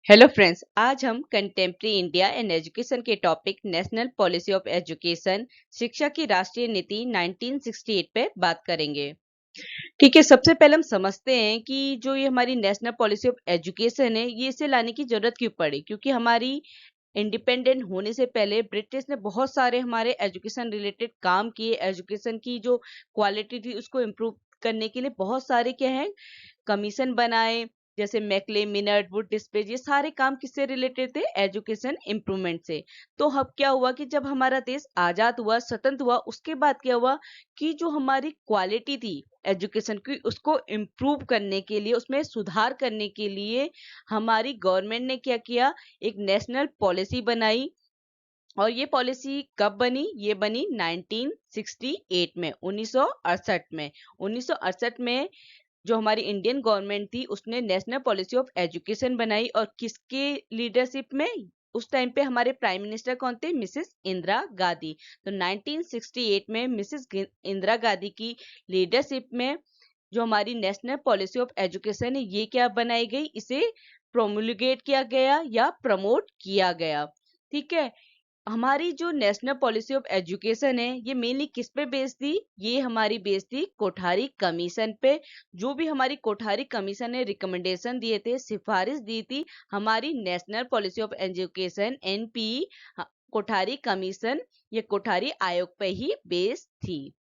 Hello friends, आज हम contemporary India and education के topic national policy of education शिक्षा की राष्ट्रीय नीति 1968 पे बात करेंगे। ठीक है, सबसे पहले हम समझते हैं कि जो ये हमारी नेशनल पॉलिसी ऑफ एजुकेशन है, ये इसे लाने की जरूरत क्यों पड़ी। क्योंकि हमारी इंडिपेंडेंट होने से पहले ब्रिटिश ने बहुत सारे हमारे एजुकेशन रिलेटेड काम किए। एजुकेशन की जो क्वालिटी थी उसको इम्प्रूव करने के लिए बहुत सारे क्या है कमीशन बनाए, जैसे मैकले, मिनट, वुड डिस्पेज। ये सारे काम किससे रिलेटेड थे? एजुकेशन इम्प्रूवमेंट से। तो अब क्या हुआ कि जब हमारा देश आजाद हुआ, स्वतंत्र हुआ, उसके बाद क्या हुआ कि जो हमारी क्वालिटी थी एजुकेशन की उसको इम्प्रूव करने के लिए, उसमें सुधार करने के लिए हमारी गवर्नमेंट ने क्या किया, एक नेशनल पॉलिसी बनाई। और ये पॉलिसी कब बनी? ये बनी 1968 में, 1968 में। 1968 में जो हमारी इंडियन गवर्नमेंट थी उसने नेशनल पॉलिसी ऑफ एजुकेशन बनाई। और किसके लीडरशिप में? उस टाइम पे हमारे प्राइम मिनिस्टर कौन थे? मिसेस इंदिरा गांधी। तो 1968 में मिसेस इंदिरा गांधी की लीडरशिप में जो हमारी नेशनल पॉलिसी ऑफ एजुकेशन है, ये क्या बनाई गई? इसे प्रोमुलगेट किया गया या प्रमोट किया गया। ठीक है, हमारी जो नेशनल पॉलिसी ऑफ एजुकेशन है ये मेनली किस पे बेस्ड थी? ये हमारी बेस्ड थी कोठारी कमीशन पे। जो भी हमारी कोठारी कमीशन ने रिकमेंडेशन दिए थे, सिफारिश दी थी, हमारी national policy of education NP Kothari commission या कोठारी आयोग पे ही बेस्ड थी।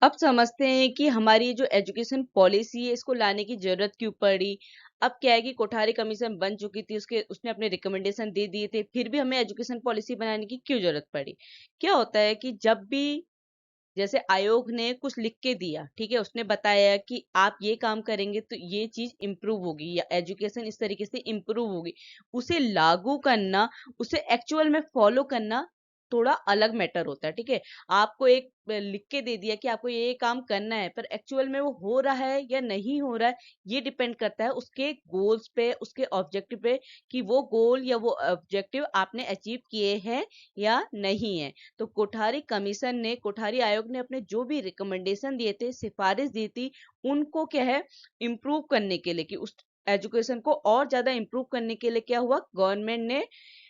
अब समझते हैं कि हमारी जो एजुकेशन पॉलिसी है इसको लाने की जरूरत क्यों पड़ी। अब क्या है कि कोठारी कमीशन बन चुकी थी, उसने अपने रिकमेंडेशन दे दिए थे, फिर भी हमें एजुकेशन पॉलिसी बनाने की क्यों जरूरत पड़ी? क्या होता है कि जब भी जैसे आयोग ने कुछ लिख के दिया, ठीक है, उसने बताया कि आप ये काम करेंगे तो ये चीज इम्प्रूव होगी या एजुकेशन इस तरीके से इम्प्रूव होगी, उसे लागू करना, उसे एक्चुअल में फॉलो करना थोड़ा अलग मैटर होता है। ठीक है, आपको एक लिख के दे दिया कि आपको ये काम करना है, पर एक्चुअल में वो हो रहा है या नहीं हो रहा है, ये डिपेंड करता है उसके गोल्स पे, उसके ऑब्जेक्टिव पे, कि वो गोल या वो ऑब्जेक्टिव आपने अचीव किए हैं या नहीं है। तो कोठारी कमीशन ने, कोठारी आयोग ने अपने जो भी रिकमेंडेशन दिए थे, सिफारिश दी थी, उनको क्या है इम्प्रूव करने के लिए, कि उस एजुकेशन को और ज्यादा इम्प्रूव करने के लिए क्या हुआ, गवर्नमेंट ने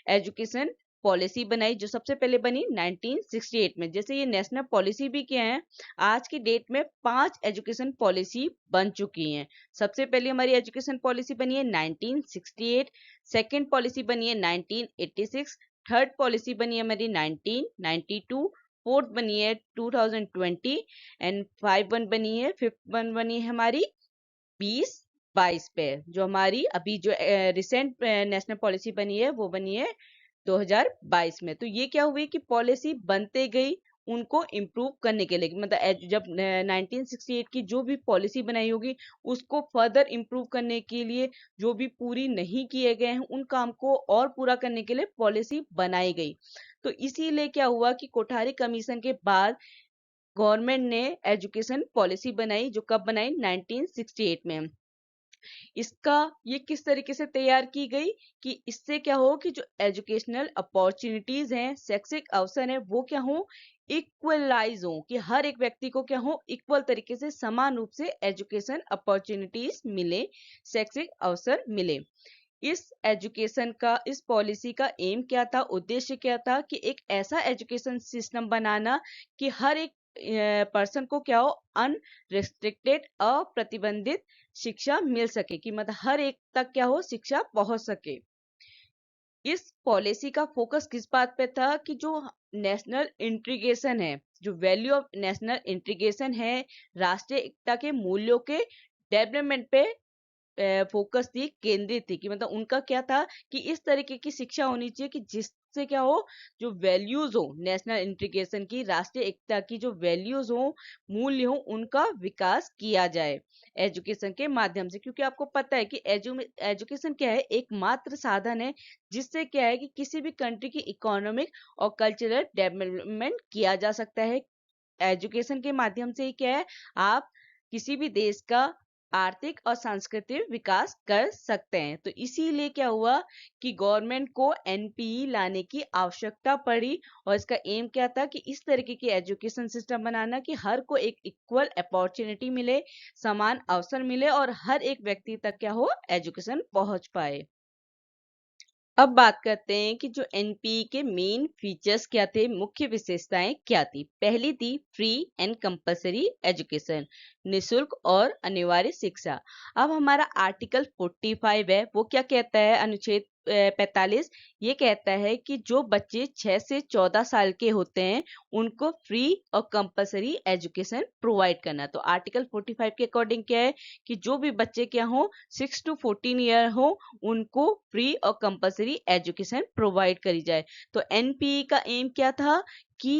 एजुकेशन पॉलिसी बनाई, जो सबसे पहले बनी 1968 में। जैसे ये नेशनल पॉलिसी भी क्या है, आज की डेट में 5 एजुकेशन पॉलिसी बन चुकी हैं। सबसे पहले हमारी एजुकेशन पॉलिसी बनी है 1968, सेकेंड पॉलिसी बनी है 1986, थर्ड पॉलिसी बनी है हमारी 1992, फोर्थ बनी है 2020 एंड फिफ्थ वन बनी है हमारी 2022 पे। जो हमारी अभी जो रिसेंट नेशनल पॉलिसी बनी है वो बनी है 2022 में। तो ये क्या हुई कि पॉलिसी बनते गई उनको इम्प्रूव करने के लिए, मतलब जब 1968 की जो भी पॉलिसी बनाई होगी उसको फर्दर इम्प्रूव करने के लिए, जो भी पूरी नहीं किए गए हैं उन काम को और पूरा करने के लिए पॉलिसी बनाई गई। तो इसीलिए क्या हुआ कि कोठारी कमीशन के बाद गवर्नमेंट ने एजुकेशन पॉलिसी बनाई, जो कब बनाई? 1968 में। इसका ये किस तरीके से तैयार की गई कि इससे क्या हो कि जो एजुकेशनल अपॉर्चुनिटीज हैं, शैक्षिक अवसर हैं, वो क्या हो, इक्वलाइज हो, कि हर एक व्यक्ति को क्या हो, इक्वल तरीके से समान रूप से एजुकेशन अपॉर्चुनिटीज मिले, शैक्षिक अवसर मिले। इस एजुकेशन का, इस पॉलिसी का एम क्या था, उद्देश्य क्या था, कि एक ऐसा एजुकेशन सिस्टम बनाना कि हर एक पर्सन को क्या हो, अनरिस्ट्रिक्टेड, अप्रतिबंधित शिक्षा मिल सके, कि मतलब हर एक तक क्या हो, शिक्षा पहुंच सके। इस पॉलिसी का फोकस किस बात पे था कि जो नेशनल इंटीग्रेशन है, जो वैल्यू ऑफ नेशनल इंटीग्रेशन है, राष्ट्रीय एकता के मूल्यों के डेवलपमेंट पे फोकस थी, केंद्रित थी, कि मतलब उनका क्या था कि इस तरीके की शिक्षा होनी चाहिए कि जिससे क्या हो, जो वैल्यूज हो नेशनल इंटीग्रेशन की, राष्ट्रीय एकता की जो वैल्यूज हो, मूल्य हो, उनका विकास किया जाए एजुकेशन के माध्यम से। क्योंकि आपको पता है कि एजुकेशन क्या है, एकमात्र साधन है जिससे क्या है कि किसी भी कंट्री की इकोनॉमिक और कल्चरल डेवलपमेंट किया जा सकता है। एजुकेशन के माध्यम से ही क्या है, आप किसी भी देश का आर्थिक और सांस्कृतिक विकास कर सकते हैं। तो इसीलिए क्या हुआ कि गवर्नमेंट को एनपीई लाने की आवश्यकता पड़ी और इसका एम क्या था कि इस तरीके की एजुकेशन सिस्टम बनाना कि हर को एक इक्वल अपॉर्चुनिटी मिले, समान अवसर मिले और हर एक व्यक्ति तक क्या हो, एजुकेशन पहुंच पाए। अब बात करते हैं कि जो एनपीई के मेन फीचर्स क्या थे, मुख्य विशेषताएं क्या थी। पहली थी फ्री एंड कंपलसरी एजुकेशन, निशुल्क और अनिवार्य शिक्षा। अब हमारा आर्टिकल 45 है, वो क्या कहता है, अनुच्छेद 45 ये कहता है कि जो बच्चे 6 से 14 साल के होते हैं उनको फ्री और कंपलसरी एजुकेशन प्रोवाइड करना। तो आर्टिकल 45 के अकॉर्डिंग क्या है कि जो भी बच्चे क्या हो 6 to 14 ईयर हो उनको फ्री और कंपलसरी एजुकेशन प्रोवाइड करी जाए। तो एनपीई का एम क्या था कि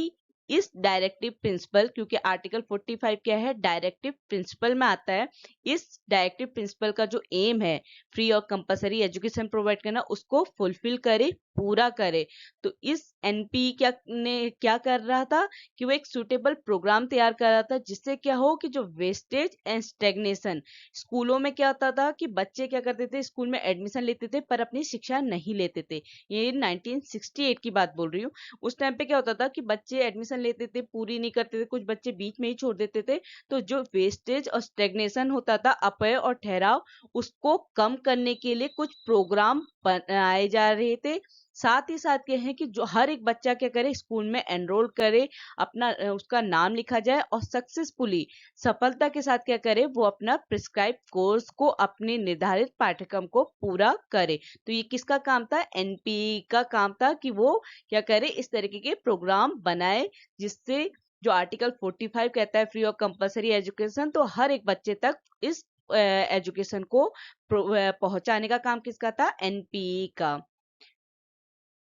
इस डायरेक्टिव प्रिंसिपल, क्योंकि आर्टिकल 45 क्या है, डायरेक्टिव प्रिंसिपल में आता है, इस डायरेक्टिव प्रिंसिपल का जो एम है फ्री और कंपलसरी एजुकेशन प्रोवाइड करना, उसको फुलफिल करे, पूरा करे। तो इस एनपी क्या कर रहा था कि वो एक सुटेबल प्रोग्राम तैयार कर रहा था जिससे क्या हो कि जो वेस्टेज एंड स्टेग्नेशन, स्कूलों में क्या होता था कि बच्चे क्या करते थे, स्कूल में एडमिशन लेते थे पर अपनी शिक्षा नहीं लेते थे। ये 1968 की बात बोल रही हूँ। उस टाइम पे क्या होता था कि बच्चे एडमिशन लेते थे, पूरी नहीं करते थे, कुछ बच्चे बीच में ही छोड़ देते थे। तो जो वेस्टेज और स्टेग्नेशन होता था, अपव्यय और ठहराव, उसको कम करने के लिए कुछ प्रोग्राम बनाए जा रहे थे। साथ ही साथ ये है कि जो हर एक बच्चा क्या करे, स्कूल में एनरोल करे, अपना उसका नाम लिखा जाए और सक्सेसफुली, सफलता के साथ क्या करे, वो अपना प्रिस्क्राइब कोर्स को, अपने निर्धारित पाठ्यक्रम को पूरा करे। तो ये किसका काम था, एनपीई का काम था कि वो क्या करे, इस तरीके के प्रोग्राम बनाए जिससे जो आर्टिकल 45 कहता है फ्री और कंपलसरी एजुकेशन, तो हर एक बच्चे तक इस एजुकेशन को पहुंचाने का काम किसका था, एनपीई का।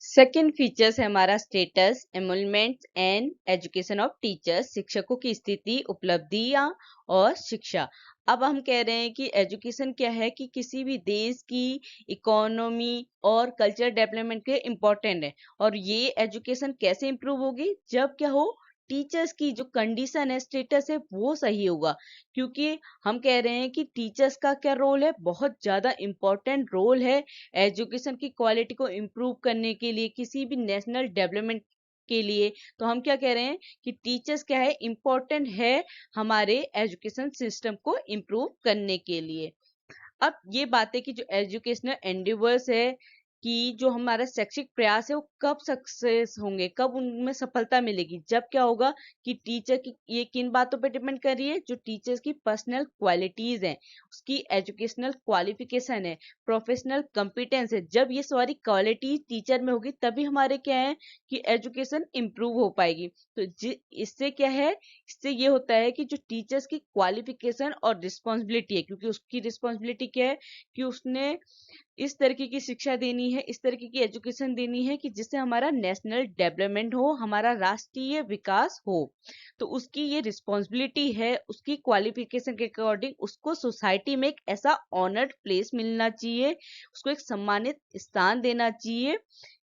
सेकेंड फीचर्स है हमारा status, emolument and education of teachers, शिक्षकों की स्थिति, उपलब्धियां और शिक्षा। अब हम कह रहे हैं कि एजुकेशन क्या है कि किसी भी देश की इकोनॉमी और कल्चर डेवलपमेंट के इम्पोर्टेंट है। और ये एजुकेशन कैसे इंप्रूव होगी, जब क्या हो, टीचर्स की जो कंडीशन है, स्टेटस है, वो सही होगा। क्योंकि हम कह रहे हैं कि टीचर्स का क्या रोल है, बहुत ज्यादा इम्पोर्टेंट रोल है एजुकेशन की क्वालिटी को इम्प्रूव करने के लिए, किसी भी नेशनल डेवलपमेंट के लिए। तो हम क्या कह रहे हैं कि टीचर्स क्या है, इम्पोर्टेंट है हमारे एजुकेशन सिस्टम को इम्प्रूव करने के लिए। अब ये बातें कि जो एजुकेशनल एंडेवर्स है कि जो हमारा शैक्षिक प्रयास है वो कब सक्सेस होंगे, कब उनमें सफलता मिलेगी, जब क्या होगा कि टीचर की, ये किन बातों पे डिपेंड कर रही है, जो टीचर्स की पर्सनल क्वालिटीज हैं, उसकी एजुकेशनल क्वालिफिकेशन है, प्रोफेशनल कॉम्पिटेंस है। जब ये सारी क्वालिटी टीचर में होगी तभी हमारे क्या है कि एजुकेशन इंप्रूव हो पाएगी। तो इससे क्या है, इससे ये होता है कि जो टीचर्स की क्वालिफिकेशन और रिस्पॉन्सिबिलिटी है, क्योंकि उसकी रिस्पॉन्सिबिलिटी क्या है कि उसने इस तरीके की शिक्षा देनी है, इस तरीके की एजुकेशन देनी है कि जिससे हमारा नेशनल डेवलपमेंट हो, हमारा राष्ट्रीय विकास हो। तो उसकी ये रिस्पॉन्सिबिलिटी है, उसकी क्वालिफिकेशन के अकॉर्डिंग उसको सोसाइटी में एक ऐसा ऑनर्ड प्लेस मिलना चाहिए, उसको एक सम्मानित स्थान देना चाहिए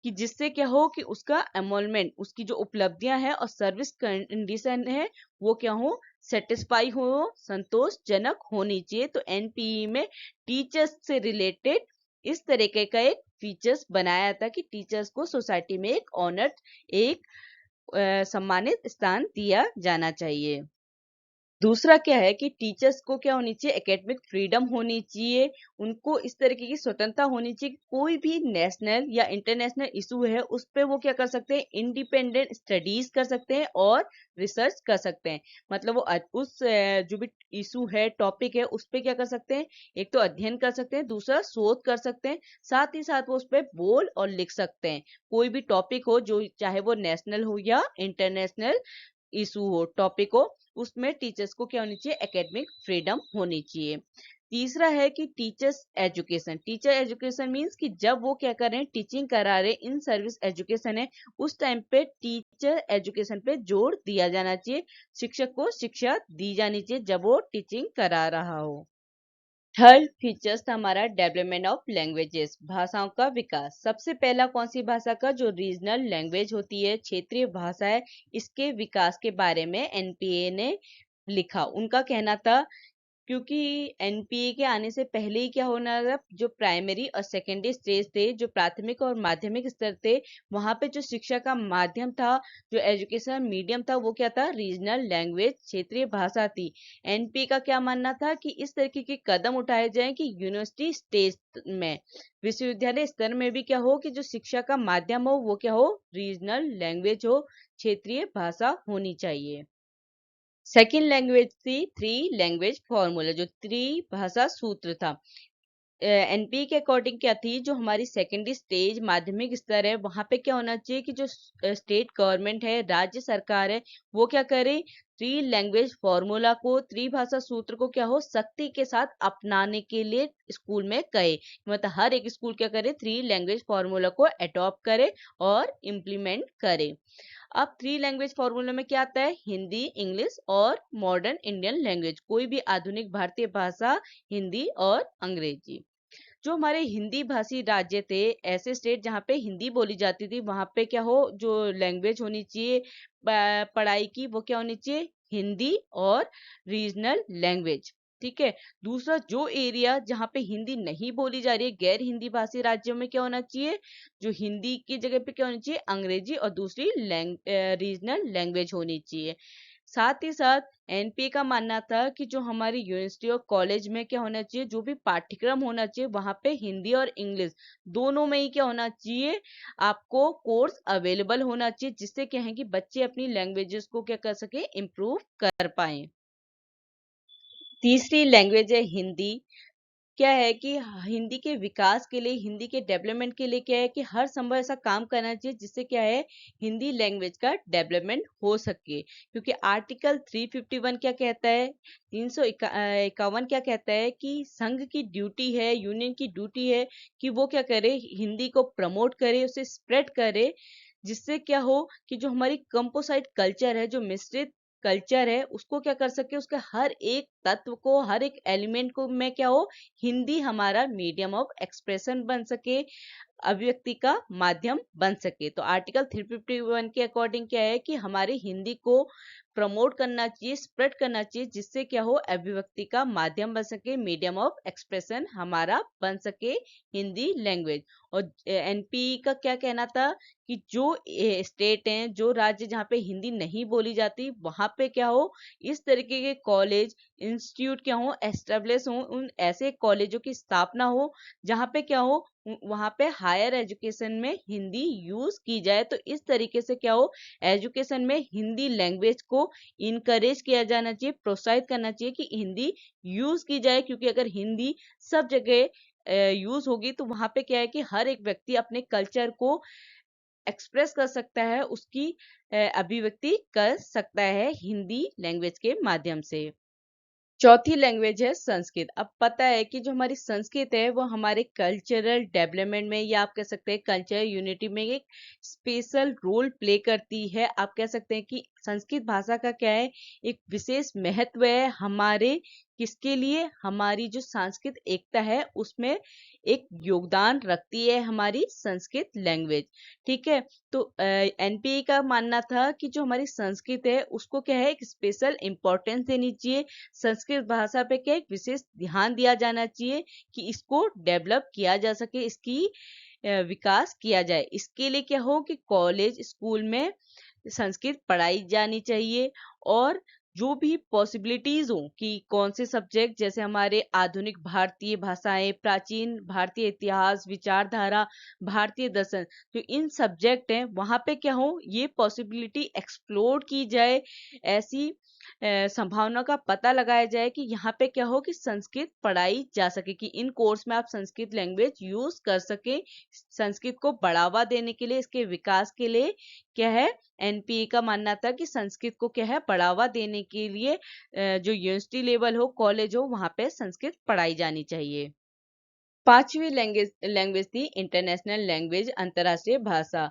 कि जिससे क्या हो कि उसका एमोलमेंट, उसकी जो उपलब्धियां हैं और सर्विस कंडीशन है वो क्या हो, सेटिस्फाई हो, संतोषजनक होनी चाहिए। तो एनपीई में टीचर्स से रिलेटेड इस तरीके का एक फीचर्स बनाया था कि टीचर्स को सोसाइटी में एक ऑनर्ड, एक सम्मानित स्थान दिया जाना चाहिए। दूसरा क्या है कि टीचर्स को क्या होनी चाहिए, एकेडमिक फ्रीडम होनी चाहिए, उनको इस तरीके की स्वतंत्रता होनी चाहिए कि कोई भी नेशनल या इंटरनेशनल इशू है उस पर वो क्या कर सकते हैं, इंडिपेंडेंट स्टडीज कर सकते हैं और रिसर्च कर सकते हैं। मतलब वो उस जो भी इशू है, टॉपिक है, उस पर क्या कर सकते हैं, एक तो अध्ययन कर सकते हैं, दूसरा शोध कर सकते हैं, साथ ही साथ वो उस पर बोल और लिख सकते हैं। कोई भी टॉपिक हो, जो चाहे वो नेशनल हो या इंटरनेशनल इशू हो, टॉपिक हो, उसमें टीचर्स को क्या होनी चाहिए, एकेडमिक फ्रीडम होनी चाहिए। तीसरा है कि teachers education, teacher education means कि जब वो क्या कर रहे हैं, टीचिंग करा रहे हैं, इन सर्विस एजुकेशन है, उस टाइम पे टीचर एजुकेशन पे जोर दिया जाना चाहिए, शिक्षक को शिक्षा दी जानी चाहिए जब वो टीचिंग करा रहा हो। थर्ड फीचर्स था हमारा डेवलपमेंट ऑफ लैंग्वेजेस, भाषाओं का विकास। सबसे पहला कौन सी भाषा का, जो रीजनल लैंग्वेज होती है, क्षेत्रीय भाषा है, इसके विकास के बारे में एनपीए ने लिखा। उनका कहना था क्योंकि एनपीए के आने से पहले ही क्या होना था, जो प्राइमरी और सेकेंडरी स्टेज थे, जो प्राथमिक और माध्यमिक स्तर थे, वहां पे जो शिक्षा का माध्यम था, जो एजुकेशन मीडियम था, वो क्या था, रीजनल लैंग्वेज, क्षेत्रीय भाषा थी। एनपीए का क्या मानना था कि इस तरीके के कदम उठाए जाएं कि यूनिवर्सिटी स्टेज में, विश्वविद्यालय स्तर में भी क्या हो कि जो शिक्षा का माध्यम हो वो क्या हो, रीजनल लैंग्वेज हो, क्षेत्रीय भाषा होनी चाहिए। सेकेंड लैंग्वेज थी थ्री लैंग्वेज फॉर्मूला, जो त्रिभाषा सूत्र था। एनपी के अकॉर्डिंग क्या थी, जो हमारी सेकेंडरी स्टेज माध्यमिक स्तर है, वहां पे क्या होना चाहिए कि जो स्टेट गवर्नमेंट है, राज्य सरकार है, वो क्या करे, थ्री लैंग्वेज फॉर्मूला को, त्रिभाषा सूत्र को क्या हो, सख्ती के साथ अपनाने के लिए स्कूल में कहे। मतलब हर एक स्कूल क्या करे, थ्री लैंग्वेज फॉर्मूला को अडॉप्ट करे और इम्प्लीमेंट करे। अब थ्री लैंग्वेज फॉर्मूला में क्या आता है, हिंदी, इंग्लिश और मॉडर्न इंडियन लैंग्वेज, कोई भी आधुनिक भारतीय भाषा, हिंदी और अंग्रेजी। जो हमारे हिंदी भाषी राज्य थे, ऐसे स्टेट जहाँ पे हिंदी बोली जाती थी, वहां पे क्या हो, जो लैंग्वेज होनी चाहिए पढ़ाई की, वो क्या होनी चाहिए, हिंदी और रीजनल लैंग्वेज। ठीक है। दूसरा, जो एरिया जहाँ पे हिंदी नहीं बोली जा रही है, गैर हिंदी भाषी राज्यों में क्या होना चाहिए, जो हिंदी की जगह पे क्या होनी चाहिए, अंग्रेजी और दूसरी रीजनल लैंग्वेज होनी चाहिए। साथ ही साथ एनपीए का मानना था कि जो हमारी यूनिवर्सिटी और कॉलेज में क्या होना चाहिए, जो भी पाठ्यक्रम होना चाहिए, वहां पे हिंदी और इंग्लिश दोनों में ही क्या होना चाहिए, आपको कोर्स अवेलेबल होना चाहिए, जिससे क्या है कि बच्चे अपनी लैंग्वेजेस को क्या कर सके, इम्प्रूव कर पाए। तीसरी लैंग्वेज है हिंदी। क्या है कि हिंदी के विकास के लिए, हिंदी के डेवलपमेंट के लिए क्या है कि हर संभव ऐसा काम करना चाहिए जिससे क्या है, हिंदी लैंग्वेज का डेवलपमेंट हो सके। क्योंकि आर्टिकल 351 क्या कहता है, 351 क्या कहता है कि संघ की ड्यूटी है, यूनियन की ड्यूटी है कि वो क्या करे, हिंदी को प्रमोट करे, उसे स्प्रेड करे, जिससे क्या हो कि जो हमारी कंपोसाइट कल्चर है, जो मिश्रित कल्चर है, उसको क्या कर सके, उसके हर एक तत्व को, हर एक एलिमेंट को में क्या हो, हिंदी हमारा मीडियम ऑफ एक्सप्रेशन बन सके, अभिव्यक्ति का माध्यम बन सके। तो आर्टिकल 351 के अकॉर्डिंग क्या है कि हमारे हिंदी को प्रमोट करना चाहिए, स्प्रेड करना चाहिए, जिससे क्या हो, अभिव्यक्ति का माध्यम बन सके, मीडियम ऑफ एक्सप्रेशन हमारा बन सके हिंदी लैंग्वेज। और एनपी का क्या कहना था कि जो स्टेट हैं, जो राज्य जहाँ पे हिंदी नहीं बोली जाती, वहां पे क्या हो, इस तरीके के कॉलेज, इंस्टीट्यूट क्या हो, एस्टेब्लिश हो, उन ऐसे कॉलेजों की स्थापना हो जहाँ पे क्या हो, वहां पे हायर एजुकेशन में हिंदी यूज की जाए। तो इस तरीके से क्या हो, एजुकेशन में हिंदी लैंग्वेज को इनकरेज किया जाना चाहिए, प्रोत्साहित करना चाहिए कि हिंदी यूज की जाए। क्योंकि अगर हिंदी सब जगह यूज होगी तो वहां पे क्या है कि हर एक व्यक्ति अपने कल्चर को एक्सप्रेस कर सकता है, उसकी अभिव्यक्ति कर सकता है हिंदी लैंग्वेज के माध्यम से। चौथी लैंग्वेज है संस्कृत। अब पता है कि जो हमारी संस्कृत है वो हमारे कल्चरल डेवलपमेंट में, या आप कह सकते हैं कल्चरल यूनिटी में एक स्पेशल रोल प्ले करती है। आप कह सकते हैं कि संस्कृत भाषा का क्या है, एक विशेष महत्व है हमारे, किसके लिए, हमारी जो सांस्कृतिक एकता है उसमें एक योगदान रखती है हमारी संस्कृत लैंग्वेज। ठीक है। तो एनपीए का मानना था कि जो हमारी संस्कृत है उसको क्या है, एक स्पेशल इंपॉर्टेंस देनी चाहिए, संस्कृत भाषा पे क्या एक विशेष ध्यान दिया जाना चाहिए कि इसको डेवलप किया जा सके, इसकी विकास किया जाए। इसके लिए क्या हो कि कॉलेज, स्कूल में संस्कृत पढ़ाई जानी चाहिए, और जो भी पॉसिबिलिटीज हो कि कौन से सब्जेक्ट, जैसे हमारे आधुनिक भारतीय भाषाएं, प्राचीन भारतीय इतिहास, विचारधारा, भारतीय दर्शन, जो इन सब्जेक्ट हैं वहां पे क्या हो, ये पॉसिबिलिटी एक्सप्लोर की जाए, ऐसी संभावना का पता लगाया जाए कि यहाँ पे क्या हो कि संस्कृत पढ़ाई जा सके, कि इन कोर्स में आप संस्कृत लैंग्वेज यूज कर सके। संस्कृत को बढ़ावा देने के लिए, इसके विकास के लिए क्या है, एनपीए का मानना था कि संस्कृत को क्या है, बढ़ावा देने के लिए जो यूनिवर्सिटी लेवल हो, कॉलेज हो, वहां पे संस्कृत पढ़ाई जानी चाहिए। पांचवी लैंग्वेज लैंग्वेज थी इंटरनेशनल लैंग्वेज, अंतर्राष्ट्रीय भाषा।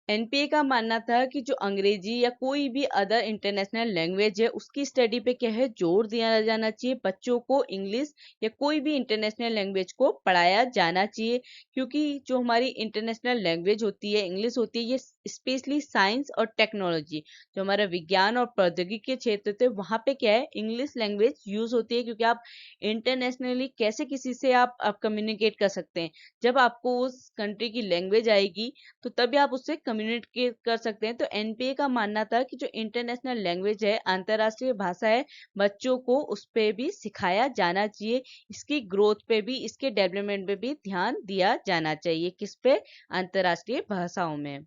एनपीए का मानना था कि जो अंग्रेजी या कोई भी अदर इंटरनेशनल लैंग्वेज है उसकी स्टडी पे क्या है जोर दिया जाना चाहिए। बच्चों को इंग्लिश या कोई भी इंटरनेशनल लैंग्वेज को पढ़ाया जाना चाहिए, क्योंकि जो हमारी इंटरनेशनल लैंग्वेज होती है, इंग्लिश होती है, ये स्पेशली साइंस और टेक्नोलॉजी, जो हमारा विज्ञान और प्रौद्योगिकी के क्षेत्र थे वहाँ पे क्या है इंग्लिश लैंग्वेज यूज होती है, क्योंकि आप इंटरनेशनली कैसे किसी से आप कम्युनिकेट कर सकते हैं। जब आपको उस कंट्री की लैंग्वेज आएगी तो तभी आप उससे कम्युनिकेट कर सकते हैं। तो एनपीए का मानना था कि जो इंटरनेशनल लैंग्वेज है, अंतर्राष्ट्रीय भाषा है, बच्चों को उस पे भी सिखाया जाना चाहिए। इसकी ग्रोथ पे भी, इसके डेवलपमेंट पे भी ध्यान दिया जाना चाहिए। किस पे? अंतर्राष्ट्रीय भाषाओं में।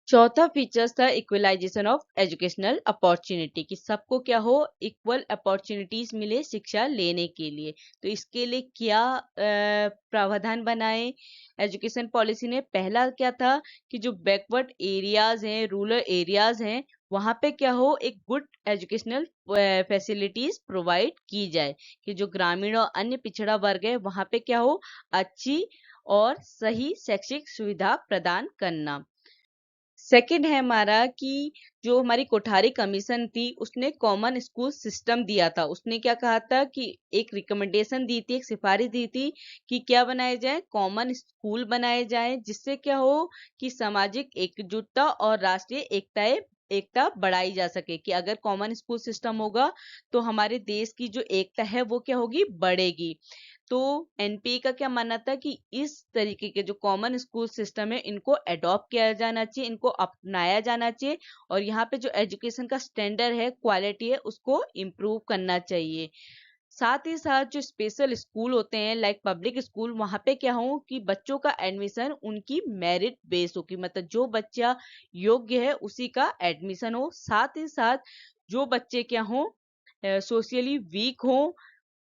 चौथा फीचर्स था इक्वलाइजेशन ऑफ एजुकेशनल अपॉर्चुनिटी, कि सबको क्या हो, इक्वल अपॉर्चुनिटीज मिले शिक्षा लेने के लिए। तो इसके लिए क्या प्रावधान बनाए एजुकेशन पॉलिसी ने? पहला क्या था कि जो बैकवर्ड एरियाज हैं, रूरल एरियाज हैं, वहां पे क्या हो, एक गुड एजुकेशनल फैसिलिटीज प्रोवाइड की जाए, कि जो ग्रामीण और अन्य पिछड़ा वर्ग है वहां पे क्या हो, अच्छी और सही शैक्षिक सुविधा प्रदान करना। सेकंड है हमारा कि जो हमारी कोठारी कमीशन थी उसने कॉमन स्कूल सिस्टम दिया था। उसने क्या कहा था कि एक रिकमेंडेशन दी थी, एक सिफारिश दी थी कि क्या बनाए जाए, कॉमन स्कूल बनाए जाए, जिससे क्या हो कि सामाजिक एकजुटता और राष्ट्रीय एकता बढ़ाई जा सके। कि अगर कॉमन स्कूल सिस्टम होगा तो हमारे देश की जो एकता है वो क्या होगी, बढ़ेगी। तो एनपीए का क्या मानना था कि इस तरीके के जो कॉमन स्कूल सिस्टम है इनको अडॉप्ट किया जाना चाहिए, इनको अपनाया जाना चाहिए, और यहाँ पे जो एजुकेशन का स्टैंडर्ड है, क्वालिटी है, उसको इम्प्रूव करना चाहिए। साथ ही साथ जो स्पेशल स्कूल होते हैं लाइक पब्लिक स्कूल, वहां पे क्या हो कि बच्चों का एडमिशन उनकी मेरिट बेस हो, कि मतलब जो बच्चा योग्य है उसी का एडमिशन हो। साथ ही साथ जो बच्चे क्या हो, सोशली वीक हो,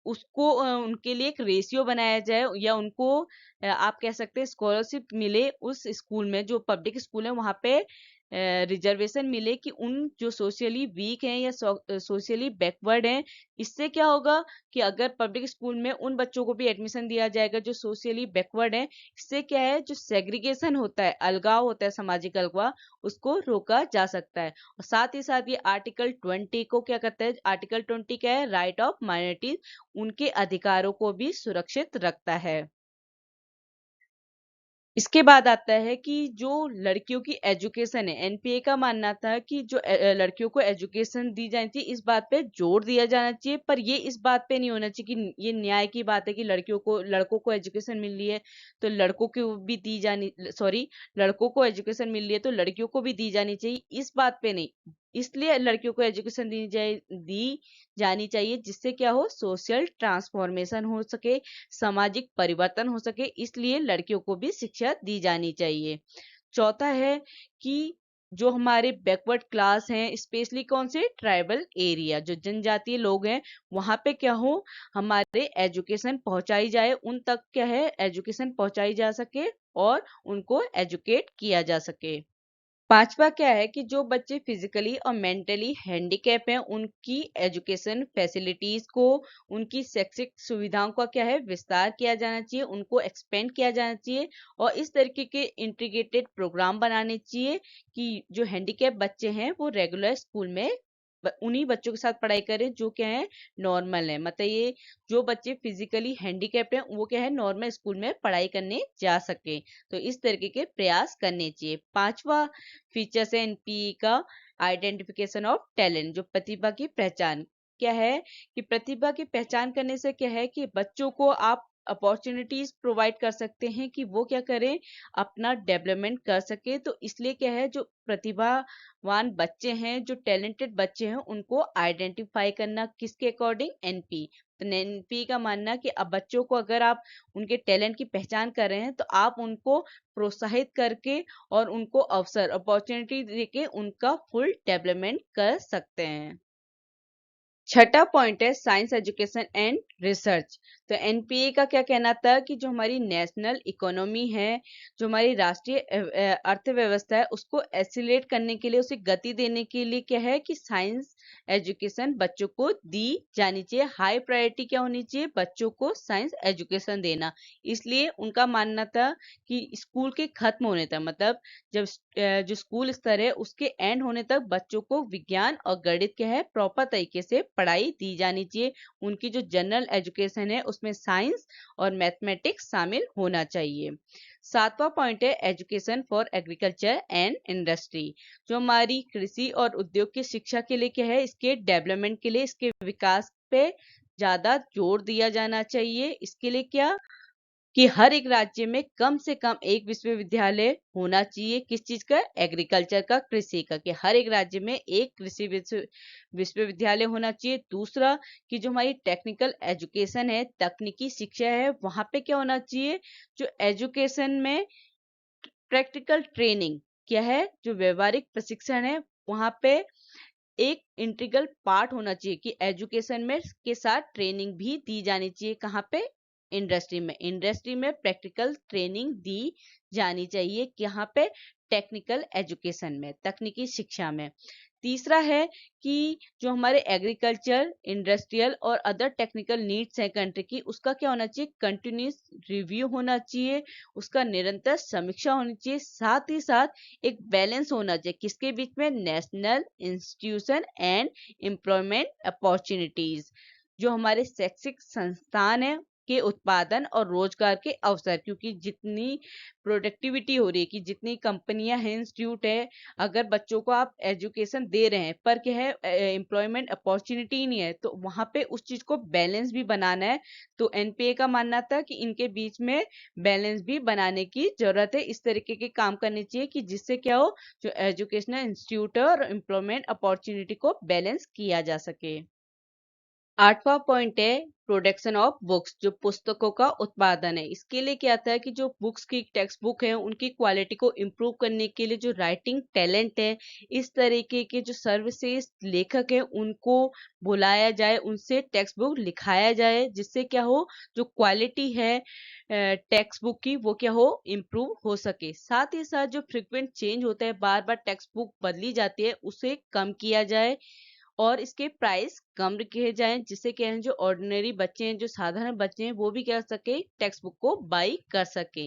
उसको उनके लिए एक रेशियो बनाया जाए, या उनको आप कह सकते हैं स्कॉलरशिप मिले उस स्कूल में, जो पब्लिक स्कूल है वहाँ पे रिजर्वेशन मिले, कि उन जो सोशली वीक हैं या सोशली बैकवर्ड हैं। इससे क्या होगा कि अगर पब्लिक स्कूल में उन बच्चों को भी एडमिशन दिया जाएगा जो सोशली बैकवर्ड हैं, इससे क्या है, जो सेग्रीगेशन होता है, अलगाव होता है, सामाजिक अलगाव, उसको रोका जा सकता है। और साथ ही साथ ये आर्टिकल 20 को क्या करता है, आर्टिकल 20 क्या है, राइट ऑफ माइनॉरिटीज, उनके अधिकारों को भी सुरक्षित रखता है। इसके बाद आता है कि जो लड़कियों की एजुकेशन है, एनपीए का मानना था कि जो लड़कियों को एजुकेशन दी जानी चाहिए, इस बात पे जोर दिया जाना चाहिए। पर ये इस बात पे नहीं होना चाहिए कि ये न्याय की बात है कि लड़कों को एजुकेशन मिल रही है तो लड़कों को भी दी जानी, सॉरी, लड़कों को एजुकेशन मिल रही है तो लड़कियों को भी दी जानी चाहिए, इस बात पे नहीं। इसलिए लड़कियों को एजुकेशन दी जानी चाहिए जिससे क्या हो, सोशल ट्रांसफॉर्मेशन हो सके, सामाजिक परिवर्तन हो सके, इसलिए लड़कियों को भी शिक्षा दी जानी चाहिए। चौथा है कि जो हमारे बैकवर्ड क्लास हैं, स्पेशली कौन से, ट्राइबल एरिया, जो जनजातीय लोग हैं, वहां पे क्या हो, हमारे एजुकेशन पहुंचाई जाए, उन तक क्या है, एजुकेशन पहुंचाई जा सके और उनको एजुकेट किया जा सके। पांचवा क्या है कि जो बच्चे फिजिकली और मेंटली हैंडीकैप हैं उनकी एजुकेशन फैसिलिटीज को, उनकी शैक्षिक सुविधाओं का क्या है, विस्तार किया जाना चाहिए, उनको एक्सपेंड किया जाना चाहिए, और इस तरीके के इंटीग्रेटेड प्रोग्राम बनाने चाहिए कि जो हैंडीकैप बच्चे हैं वो रेगुलर स्कूल में उन्हीं बच्चों के साथ पढ़ाई करें जो क्या है, नॉर्मल है। मतलब ये जो बच्चे फिजिकली हैंडीकैप्ड हैं वो क्या है, नॉर्मल स्कूल में पढ़ाई करने जा सके। तो इस तरीके के प्रयास करने चाहिए। पांचवा फीचर्स है एनपीई का, आइडेंटिफिकेशन ऑफ टैलेंट, जो प्रतिभा की पहचान। क्या है कि प्रतिभा की पहचान करने से क्या है कि बच्चों को आप अपॉर्चुनिटीज प्रोवाइड कर सकते हैं कि वो क्या करें, अपना डेवलपमेंट कर सके। तो इसलिए क्या है, जो प्रतिभावान बच्चे हैं, जो टैलेंटेड बच्चे हैं, उनको आइडेंटिफाई करना किसके अकॉर्डिंग, एनपी। तो एनपी का मानना कि अब बच्चों को अगर आप उनके टैलेंट की पहचान कर रहे हैं तो आप उनको प्रोत्साहित करके और उनको अवसर, अपॉर्चुनिटी देके उनका फुल डेवलपमेंट कर सकते हैं। छठा पॉइंट है साइंस एजुकेशन एंड रिसर्च। तो एनपीए का क्या कहना था कि जो हमारी नेशनल इकोनॉमी है, जो हमारी राष्ट्रीय अर्थव्यवस्था है, उसको एसिलेट करने के लिए, उसे गति देने के लिए क्या है कि साइंस एजुकेशन बच्चों को दी जानी चाहिए। हाई प्रायोरिटी क्या होनी चाहिए? बच्चों को साइंस एजुकेशन देना। इसलिए उनका मानना था कि स्कूल के खत्म होने तक, मतलब जब जो स्कूल स्तर है उसके एंड होने तक बच्चों को विज्ञान और गणित क्या है प्रॉपर तरीके से पढ़ाई दी जानी चाहिए। उनकी जो जनरल एजुकेशन है उसमें साइंस और मैथमेटिक्स शामिल होना चाहिए। सातवां पॉइंट है education for agriculture and industry. जो हमारी कृषि और उद्योग की शिक्षा के लिए क्या है, इसके डेवलपमेंट के लिए, इसके विकास पे ज्यादा जोर दिया जाना चाहिए। इसके लिए क्या कि हर एक राज्य में कम से कम एक विश्वविद्यालय होना चाहिए। किस चीज का? एग्रीकल्चर का, कृषि का, कि हर एक राज्य में एक कृषि विश्वविद्यालय होना चाहिए। दूसरा कि जो हमारी टेक्निकल एजुकेशन है, तकनीकी शिक्षा है, वहां पे क्या होना चाहिए? जो एजुकेशन में प्रैक्टिकल ट्रेनिंग क्या है, जो व्यवहारिक प्रशिक्षण है, वहां पे एक इंटीग्रल पार्ट होना चाहिए कि एजुकेशन में के साथ ट्रेनिंग भी दी जानी चाहिए। कहाँ पे? इंडस्ट्री में प्रैक्टिकल ट्रेनिंग दी जानी चाहिए। यहाँ पे? टेक्निकल एजुकेशन में, तकनीकी शिक्षा में। तीसरा है कि जो हमारे एग्रीकल्चर, इंडस्ट्रियल और अदर टेक्निकल नीड्स है कंट्री की, उसका क्या होना चाहिए? कंटिन्यूस रिव्यू होना चाहिए, उसका निरंतर समीक्षा होनी चाहिए। साथ ही साथ एक बैलेंस होना चाहिए किसके बीच में? National institution and employment opportunities. जो हमारे शैक्षिक संस्थान है के उत्पादन और रोजगार के अवसर, क्योंकि जितनी प्रोडक्टिविटी हो रही है, कि जितनी कंपनियां हैं, इंस्टीट्यूट है, अगर बच्चों को आप एजुकेशन दे रहे हैं पर क्या है एम्प्लॉयमेंट अपॉर्चुनिटी ही नहीं है, तो वहां पे उस चीज को बैलेंस भी बनाना है। तो एनपीए का मानना था कि इनके बीच में बैलेंस भी बनाने की जरूरत है। इस तरीके के काम करने चाहिए कि जिससे क्या हो, जो एजुकेशनल इंस्टीट्यूट है और एम्प्लॉयमेंट अपॉर्चुनिटी को बैलेंस किया जा सके। आठवां पॉइंट है प्रोडक्शन ऑफ बुक्स। जो पुस्तकों का उत्पादन है, इसके लिए क्या आता है कि जो बुक्स की टेक्स्ट बुक है उनकी क्वालिटी को इम्प्रूव करने के लिए जो राइटिंग टैलेंट है, इस तरीके के जो सर्वश्रेष्ठ लेखक है उनको बुलाया जाए, उनसे टेक्स्ट बुक लिखाया जाए, जिससे क्या हो, जो क्वालिटी है टेक्स्ट बुक की वो क्या हो, इम्प्रूव हो सके। साथ ही साथ जो फ्रिक्वेंट चेंज होता है, बार बार टेक्स्ट बुक बदली जाती है, उसे कम किया जाए और इसके प्राइस कम रखे जाएं, जिससे क्या है जो ऑर्डिनरी बच्चे हैं, जो साधारण बच्चे हैं, वो भी क्या कर सके, टेक्स्ट बुक को बाई कर सके।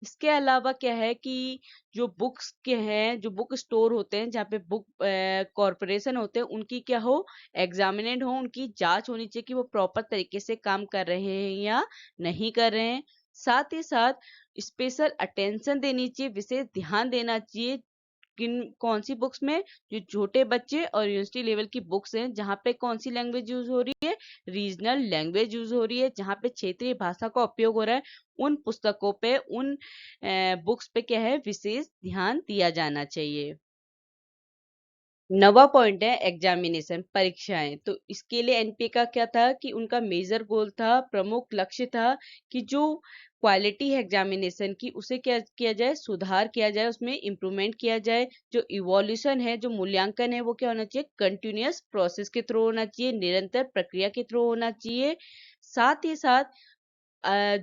इसके अलावा क्या है कि जो बुक्स के हैं, जो बुक स्टोर होते हैं, जहाँ पे बुक कॉरपोरेशन होते हैं, उनकी क्या हो, एग्जामिनेड हो, उनकी जांच होनी चाहिए कि वो प्रॉपर तरीके से काम कर रहे हैं या नहीं कर रहे हैं। साथ ही साथ स्पेशल अटेंशन देनी चाहिए, विशेष ध्यान देना चाहिए किन कौन सी बुक्स में, जो छोटे बच्चे और यूनिवर्सिटी लेवल की बुक्स हैं, जहाँ पे कौन सी लैंग्वेज यूज हो रही है, रीजनल लैंग्वेज यूज हो रही है, जहाँ पे क्षेत्रीय भाषा का उपयोग हो रहा है, उन पुस्तकों पे, उन बुक्स पे क्या है, विशेष ध्यान दिया जाना चाहिए। नवा पॉइंट है एग्जामिनेशन, परीक्षाएं। तो इसके लिए एनपीए का क्या था कि उनका मेजर गोल था, प्रमुख लक्ष्य था कि जो क्वालिटी है एग्जामिनेशन की, उसे क्या किया जाए, सुधार किया जाए, उसमें इम्प्रूवमेंट किया जाए। जो इवोल्यूशन है, जो मूल्यांकन है, वो क्या होना चाहिए, कंटिन्यूअस प्रोसेस के थ्रू होना चाहिए, निरंतर प्रक्रिया के थ्रू होना चाहिए। साथ ही साथ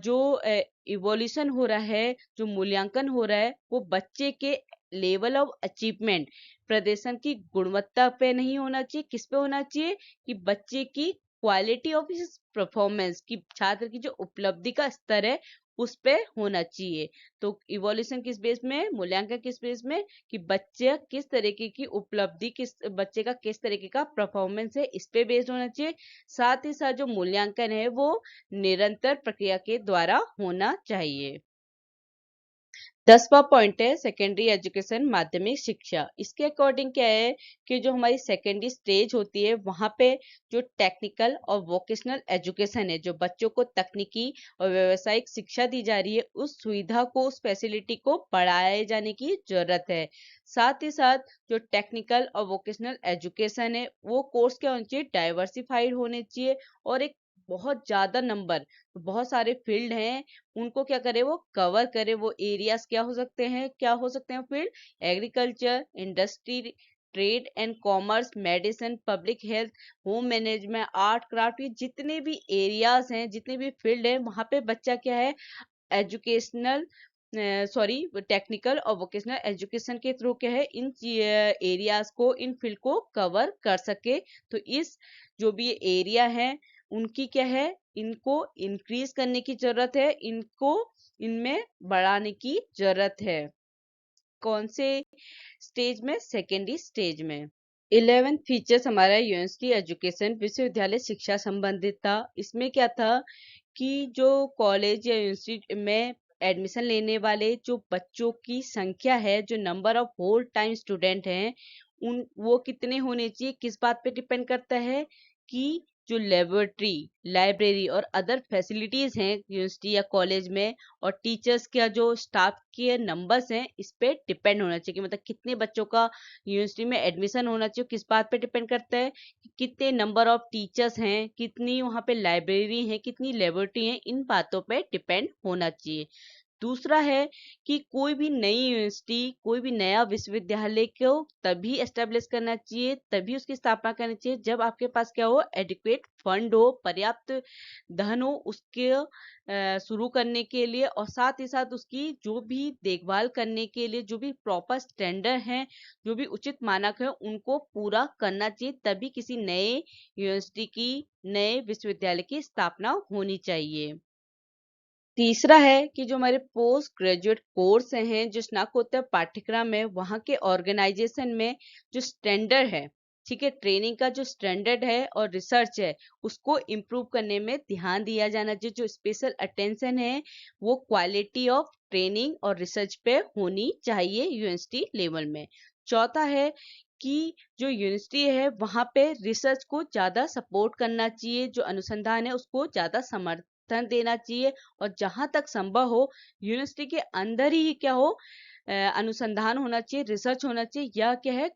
जो इवोल्यूशन हो रहा है, जो मूल्यांकन हो रहा है, वो बच्चे के लेवल ऑफ अचीवमेंट, प्रदर्शन की गुणवत्ता पे नहीं होना चाहिए। किस पे होना चाहिए? कि बच्चे की क्वालिटी ऑफ हिज परफॉर्मेंस, की छात्र की जो उपलब्धि का स्तर है उस पे होना चाहिए। तो इवोल्यूशन किस बेस में, मूल्यांकन किस बेस में, कि बच्चे किस तरीके की उपलब्धि, किस बच्चे का किस तरीके का परफॉर्मेंस है, इस पे बेस्ड होना चाहिए। साथ ही साथ जो मूल्यांकन है वो निरंतर प्रक्रिया के द्वारा होना चाहिए। 10वां पॉइंट है सेकेंडरी एजुकेशन, माध्यमिक शिक्षा। इसके अकॉर्डिंग क्या है कि जो हमारी सेकेंडरी स्टेज होती है, वहां पे जो टेक्निकल और वोकेशनल एजुकेशन है, जो बच्चों को तकनीकी और व्यावसायिक शिक्षा दी जा रही है, उस सुविधा को, उस फैसिलिटी को बढ़ाए जाने की जरूरत है। साथ ही साथ जो टेक्निकल और वोकेशनल एजुकेशन है, वो कोर्स क्या होने चाहिए, डाइवर्सिफाइड होने चाहिए, और एक बहुत ज्यादा नंबर, बहुत सारे फील्ड हैं, उनको क्या करे, वो कवर करे। वो एरियाज क्या हो सकते हैं, क्या हो सकते हैं field, agriculture, industry, trade and commerce, medicine, public health, home management, art craft, ये जितने भी एरियाज हैं, जितने भी फील्ड है, वहाँ पे बच्चा क्या है, एजुकेशनल टेक्निकल और वोकेशनल एजुकेशन के थ्रू क्या है, इन एरियाज को, इन फील्ड को कवर कर सके। तो इस जो भी एरिया है उनकी क्या है, इनको इंक्रीज करने की जरूरत है, इनको इनमें बढ़ाने की जरूरत है। कौन से स्टेज में? सेकेंडरी स्टेज में। 11th फीचर्स हमारा यूनिवर्सिटी एजुकेशन, विश्वविद्यालय शिक्षा संबंधित था। इसमें क्या था कि जो कॉलेज या यूनिवर्सिटी में एडमिशन लेने वाले जो बच्चों की संख्या है, जो number of whole time student हैं, वो कितने होने चाहिए, किस बात पे डिपेंड करता है कि जो लेबोरेटरी, लाइब्रेरी और अदर फैसिलिटीज हैं यूनिवर्सिटी या कॉलेज में, और टीचर्स का जो स्टाफ के नंबर्स हैं, इस पे डिपेंड होना चाहिए कि मतलब कितने बच्चों का यूनिवर्सिटी में एडमिशन होना चाहिए। किस बात पे डिपेंड करता है कि कितने नंबर ऑफ टीचर्स हैं, कितनी वहाँ पे लाइब्रेरी है, कितनी लेबोरेटरी है, इन बातों पे डिपेंड होना चाहिए। दूसरा है कि कोई भी नई यूनिवर्सिटी, कोई भी नया विश्वविद्यालय को तभी एस्टेब्लिश करना चाहिए, तभी उसकी स्थापना करनी चाहिए जब आपके पास क्या हो, एडिक्वेट फंड हो, पर्याप्त धन हो उसके शुरू करने के लिए, और साथ ही साथ उसकी जो भी देखभाल करने के लिए जो भी प्रॉपर स्टैंडर्ड हैं, जो भी उचित मानक है, उनको पूरा करना चाहिए। तभी किसी नए यूनिवर्सिटी की, नए विश्वविद्यालय की स्थापना होनी चाहिए। तीसरा है कि जो हमारे पोस्ट ग्रेजुएट कोर्स हैं, जो स्नातकोत्तर पाठ्यक्रम है, वहाँ के ऑर्गेनाइजेशन में जो स्टैंडर्ड है, ठीक है, ट्रेनिंग का जो स्टैंडर्ड है और रिसर्च है, उसको इम्प्रूव करने में ध्यान दिया जाना चाहिए। जो स्पेशल अटेंशन है वो क्वालिटी ऑफ ट्रेनिंग और रिसर्च पे होनी चाहिए यूनिवर्सिटी लेवल में। चौथा है कि जो यूनिवर्सिटी है वहाँ पे रिसर्च को ज़्यादा सपोर्ट करना चाहिए, जो अनुसंधान है उसको ज़्यादा समर्थन देना चाहिए, और जहां तक संभव हो यूनिवर्सिटी के अंदर ही क्या हो, अनुसंधान होना चाहिए, रिसर्च होना चाहिए, या क्या है,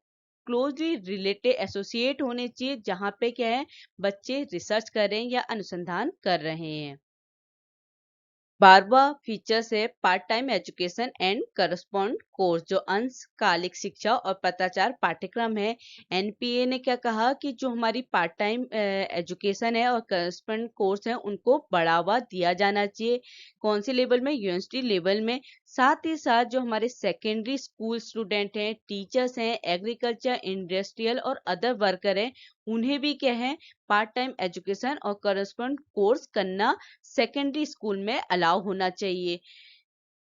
क्लोजली रिलेटेड एसोसिएट होने चाहिए, जहां पे क्या है, बच्चे रिसर्च कर रहे हैं या अनुसंधान कर रहे हैं। 12वां फीचर्स है part time education and correspond course, जो अंशकालिक शिक्षा और पत्राचार पाठ्यक्रम है। एनपीए ने क्या कहा कि जो हमारी पार्ट टाइम एजुकेशन है और करस्पॉन्ड कोर्स है, उनको बढ़ावा दिया जाना चाहिए। कौन से लेवल में? यूनिवर्सिटी लेवल में। साथ ही साथ जो हमारे सेकेंडरी स्कूल स्टूडेंट हैं, टीचर्स हैं, एग्रीकल्चर, इंडस्ट्रियल और अदर वर्कर हैं, उन्हें भी क्या है, पार्ट टाइम एजुकेशन और करस्पॉन्ड कोर्स करना सेकेंडरी स्कूल में अलाउ होना चाहिए।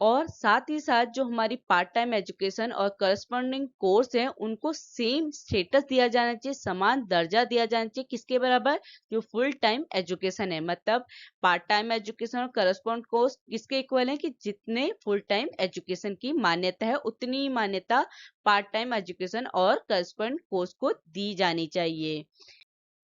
और साथ ही साथ जो हमारी पार्ट टाइम एजुकेशन और करस्पॉन्डिंग कोर्स है, उनको सेम स्टेटस दिया जाना चाहिए, समान दर्जा दिया जाना चाहिए। किसके बराबर? जो फुल टाइम एजुकेशन है। मतलब पार्ट टाइम एजुकेशन और करस्पॉन्ड कोर्स किसके इक्वल है कि जितने फुल टाइम एजुकेशन की मान्यता है, उतनी ही मान्यता पार्ट टाइम एजुकेशन और करस्पॉन्ड कोर्स को दी जानी चाहिए।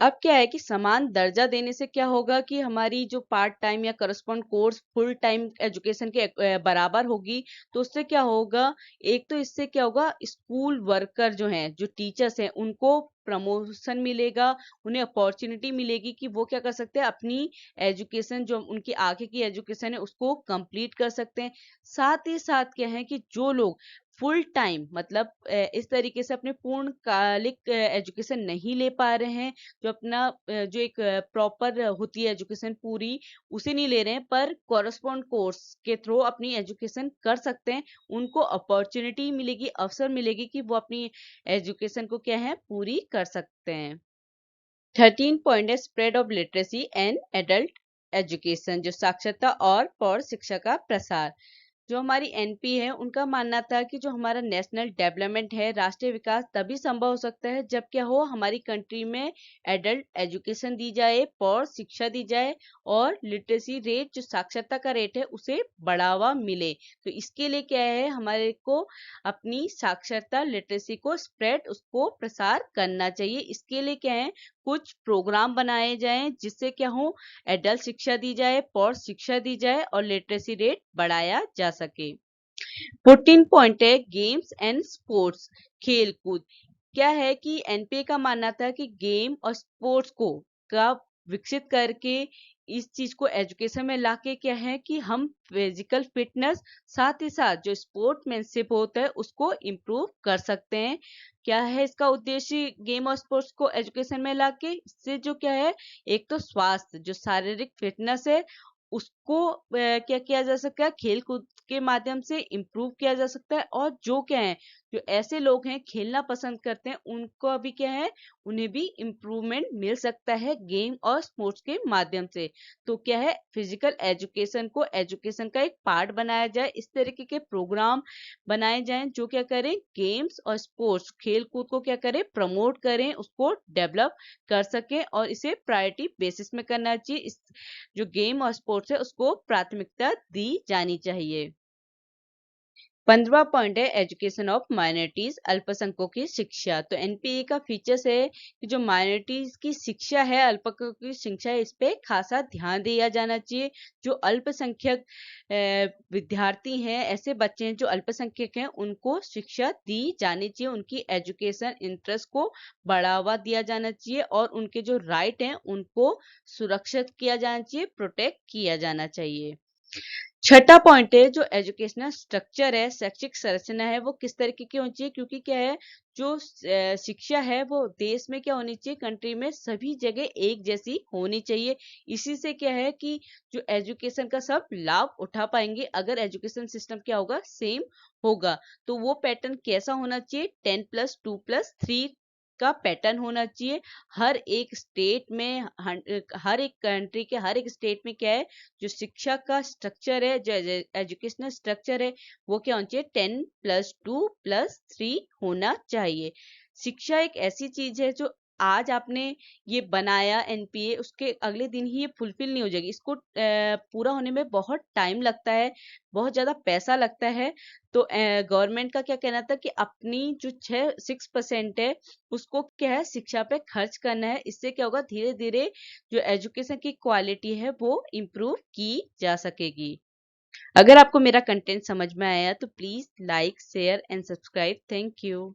अब क्या है कि समान दर्जा देने से क्या होगा कि हमारी जो पार्ट टाइम या correspond course full time education के बराबर होगी, तो उससे क्या होगा, एक तो इससे क्या होगा, स्कूल वर्कर जो हैं, जो टीचर्स हैं, उनको प्रमोशन मिलेगा, उन्हें अपॉर्चुनिटी मिलेगी कि वो क्या कर सकते हैं, अपनी एजुकेशन, जो उनकी आगे की एजुकेशन है, उसको कंप्लीट कर सकते हैं। साथ ही साथ क्या है कि जो लोग फुल टाइम मतलब इस तरीके से अपने पूर्णकालिक एजुकेशन नहीं ले पा रहे हैं, जो अपना जो एक प्रॉपर होती है एजुकेशन पूरी, उसे नहीं ले रहे हैं, पर कॉरेस्पॉन्ड कोर्स के थ्रू अपनी एजुकेशन कर सकते हैं, उनको अपॉर्चुनिटी मिलेगी, अवसर मिलेगी कि वो अपनी एजुकेशन को क्या है, पूरी कर सकते हैं। 13 पॉइंट है spread of literacy and adult education, जो साक्षरता और पौर शिक्षा का प्रसार। जो हमारी एनपी है, उनका मानना था कि जो हमारा नेशनल डेवलपमेंट है, राष्ट्रीय विकास तभी संभव हो सकता है जब क्या हो, हमारी कंट्री में एडल्ट एजुकेशन दी जाए, पौर शिक्षा दी जाए, और लिटरेसी रेट, जो साक्षरता का रेट है, उसे बढ़ावा मिले। तो इसके लिए क्या है, हमारे को अपनी साक्षरता, लिटरेसी को स्प्रेड, उसको प्रसार करना चाहिए। इसके लिए क्या है, कुछ प्रोग्राम बनाए जाएं जिससे क्या हो, एडल्ट शिक्षा दी जाए, पौर शिक्षा दी जाए, और लिटरेसी रेट बढ़ाया जा सके। 14 पॉइंट है गेम्स एंड स्पोर्ट्स, खेल कूद। क्या है कि एनपीए का मानना था कि गेम और स्पोर्ट्स को का विकसित करके इस चीज को एजुकेशन में लाके क्या है कि हम फिजिकल फिटनेस साथ ही साथ जो स्पोर्ट्समैनशिप होता है उसको इम्प्रूव कर सकते हैं। क्या है इसका उद्देश्य गेम और स्पोर्ट्स को एजुकेशन में लाके? इससे जो क्या है, एक तो स्वास्थ्य जो शारीरिक फिटनेस है उसको क्या किया जा सकता है, खेल कूद के माध्यम से इम्प्रूव किया जा सकता है। और जो क्या है, जो ऐसे लोग हैं खेलना पसंद करते हैं उनको अभी क्या है, उन्हें भी इम्प्रूवमेंट मिल सकता है गेम और स्पोर्ट्स के माध्यम से। तो क्या है, फिजिकल एजुकेशन को एजुकेशन का एक पार्ट बनाया जाए, इस तरीके के प्रोग्राम बनाए जाएं जो क्या करें, गेम्स और स्पोर्ट्स खेल कूद को क्या करें, प्रमोट करें, उसको डेवलप कर सकें। और इसे प्रायोरिटी बेसिस में करना चाहिए। इस जो गेम और स्पोर्ट्स है उसको प्राथमिकता दी जानी चाहिए। 15वां पॉइंट है एजुकेशन ऑफ माइनॉरिटीज, अल्पसंख्यकों की शिक्षा। तो एनपीए का फीचर्स है कि जो माइनॉरिटीज की शिक्षा है, अल्पसंख्यकों की शिक्षा है, इस पे खासा ध्यान दिया जाना चाहिए। जो अल्पसंख्यक विद्यार्थी हैं, ऐसे बच्चे हैं जो अल्पसंख्यक हैं, उनको शिक्षा दी जानी चाहिए। उनकी एजुकेशन इंटरेस्ट को बढ़ावा दिया जाना चाहिए और उनके जो राइट हैं उनको सुरक्षित किया जाना चाहिए, प्रोटेक्ट किया जाना चाहिए। छठा पॉइंट है जो एजुकेशनल स्ट्रक्चर है, शैक्षिक संरचना है, वो किस तरीके की होनी चाहिए? क्योंकि क्या है, जो शिक्षा है वो देश में क्या होनी चाहिए, कंट्री में सभी जगह एक जैसी होनी चाहिए। इसी से क्या है कि जो एजुकेशन का सब लाभ उठा पाएंगे अगर एजुकेशन सिस्टम क्या होगा, सेम होगा। तो वो पैटर्न कैसा होना चाहिए? 10+2+3 का पैटर्न होना चाहिए। हर एक स्टेट में, हर एक कंट्री के हर एक स्टेट में क्या है, जो शिक्षा का स्ट्रक्चर है, जो एजुकेशनल स्ट्रक्चर है, वो क्या होना चाहिए, 10+2+3 होना चाहिए। शिक्षा एक ऐसी चीज है जो आज आपने ये बनाया एनपीए, उसके अगले दिन ही ये फुलफिल नहीं हो जाएगी। इसको पूरा होने में बहुत टाइम लगता है, बहुत ज्यादा पैसा लगता है। तो गवर्नमेंट का क्या कहना था कि अपनी जो 6% है उसको क्या है, शिक्षा पे खर्च करना है। इससे क्या होगा, धीरे धीरे जो एजुकेशन की क्वालिटी है वो इम्प्रूव की जा सकेगी। अगर आपको मेरा कंटेंट समझ में आया तो please like share and subscribe. Thank you.